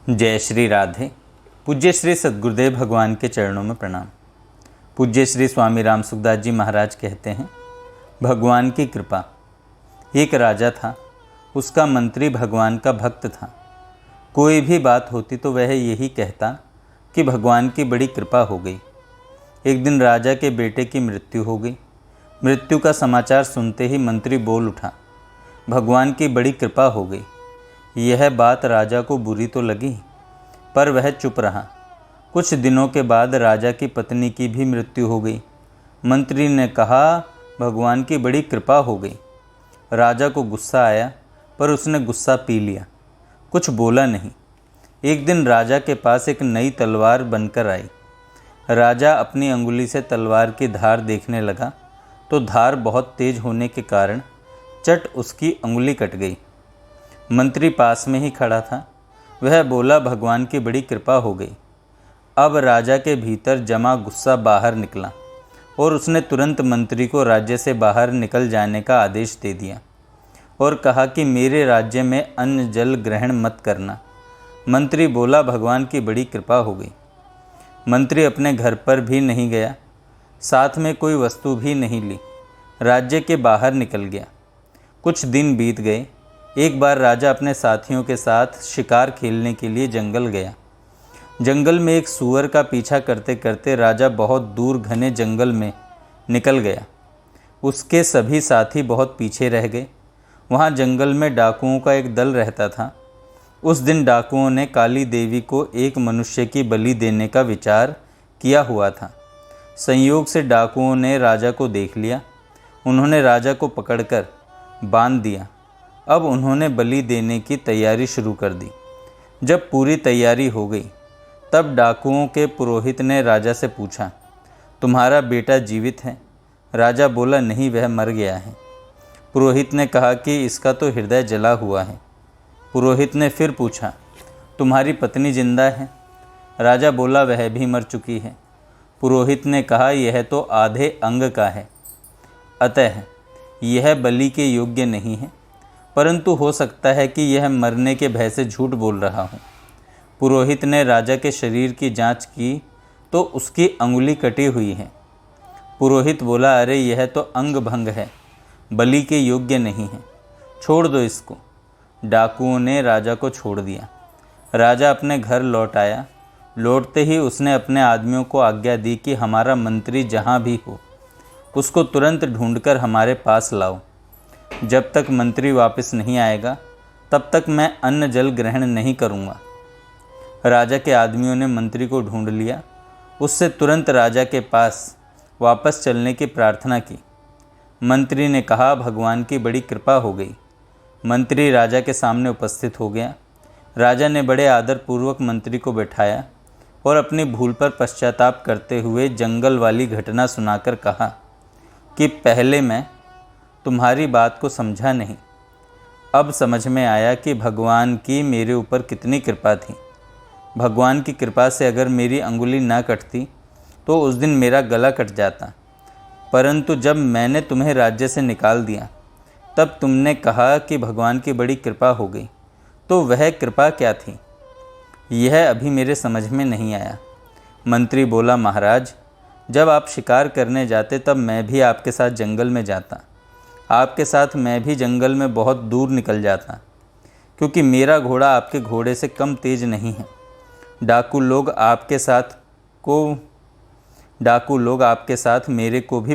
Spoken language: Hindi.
जय श्री राधे। पूज्य श्री सद्गुरुदेव भगवान के चरणों में प्रणाम। पूज्य श्री स्वामी राम सुखदास जी महाराज कहते हैं, भगवान की कृपा। एक राजा था, उसका मंत्री भगवान का भक्त था। कोई भी बात होती तो वह यही कहता कि भगवान की बड़ी कृपा हो गई। एक दिन राजा के बेटे की मृत्यु हो गई। मृत्यु का समाचार सुनते ही मंत्री बोल उठा, भगवान की बड़ी कृपा हो गई। यह बात राजा को बुरी तो लगी, पर वह चुप रहा। कुछ दिनों के बाद राजा की पत्नी की भी मृत्यु हो गई। मंत्री ने कहा, भगवान की बड़ी कृपा हो गई। राजा को गुस्सा आया, पर उसने गुस्सा पी लिया, कुछ बोला नहीं। एक दिन राजा के पास एक नई तलवार बनकर आई। राजा अपनी अंगुली से तलवार की धार देखने लगा तो धार बहुत तेज होने के कारण चट उसकी अंगुली कट गई। मंत्री पास में ही खड़ा था। वह बोला, भगवान की बड़ी कृपा हो गई। अब राजा के भीतर जमा गुस्सा बाहर निकला और उसने तुरंत मंत्री को राज्य से बाहर निकल जाने का आदेश दे दिया और कहा कि मेरे राज्य में अन्न जल ग्रहण मत करना। मंत्री बोला, भगवान की बड़ी कृपा हो गई। मंत्री अपने घर पर भी नहीं गया, साथ में कोई वस्तु भी नहीं ली, राज्य के बाहर निकल गया। कुछ दिन बीत गए। एक बार राजा अपने साथियों के साथ शिकार खेलने के लिए जंगल गया। जंगल में एक सूअर का पीछा करते करते राजा बहुत दूर घने जंगल में निकल गया। उसके सभी साथी बहुत पीछे रह गए। वहाँ जंगल में डाकुओं का एक दल रहता था। उस दिन डाकुओं ने काली देवी को एक मनुष्य की बलि देने का विचार किया हुआ था। संयोग से डाकुओं ने राजा को देख लिया। उन्होंने राजा को पकड़कर बांध दिया। अब उन्होंने बलि देने की तैयारी शुरू कर दी। जब पूरी तैयारी हो गई, तब डाकुओं के पुरोहित ने राजा से पूछा, तुम्हारा बेटा जीवित है? राजा बोला, नहीं, वह मर गया है। पुरोहित ने कहा कि इसका तो हृदय जला हुआ है। पुरोहित ने फिर पूछा, तुम्हारी पत्नी जिंदा है? राजा बोला, वह भी मर चुकी है। पुरोहित ने कहा, यह तो आधे अंग का है, अतः यह बलि के योग्य नहीं है, परंतु हो सकता है कि यह मरने के भय से झूठ बोल रहा हो। पुरोहित ने राजा के शरीर की जांच की तो उसकी अंगुली कटी हुई है। पुरोहित बोला, अरे यह तो अंग भंग है, बलि के योग्य नहीं है, छोड़ दो इसको। डाकुओं ने राजा को छोड़ दिया। राजा अपने घर लौट आया। लौटते ही उसने अपने आदमियों को आज्ञा दी कि हमारा मंत्री जहाँ भी हो उसको तुरंत ढूंढकर हमारे पास लाओ। जब तक मंत्री वापस नहीं आएगा तब तक मैं अन्न जल ग्रहण नहीं करूँगा। राजा के आदमियों ने मंत्री को ढूंढ लिया। उससे तुरंत राजा के पास वापस चलने की प्रार्थना की। मंत्री ने कहा, भगवान की बड़ी कृपा हो गई। मंत्री राजा के सामने उपस्थित हो गया। राजा ने बड़े आदरपूर्वक मंत्री को बैठाया और अपनी भूल पर पश्चाताप करते हुए जंगल वाली घटना सुनाकर कहा कि पहले मैं तुम्हारी बात को समझा नहीं, अब समझ में आया कि भगवान की मेरे ऊपर कितनी कृपा थी। भगवान की कृपा से अगर मेरी अंगुली ना कटती तो उस दिन मेरा गला कट जाता, परंतु जब मैंने तुम्हें राज्य से निकाल दिया तब तुमने कहा कि भगवान की बड़ी कृपा हो गई, तो वह कृपा क्या थी, यह अभी मेरे समझ में नहीं आया। मंत्री बोला, महाराज, जब आप शिकार करने जाते तब मैं भी आपके साथ जंगल में जाता। आपके साथ मैं भी जंगल में बहुत दूर निकल जाता, क्योंकि मेरा घोड़ा आपके घोड़े से कम तेज नहीं है। डाकू लोग आपके साथ मेरे को भी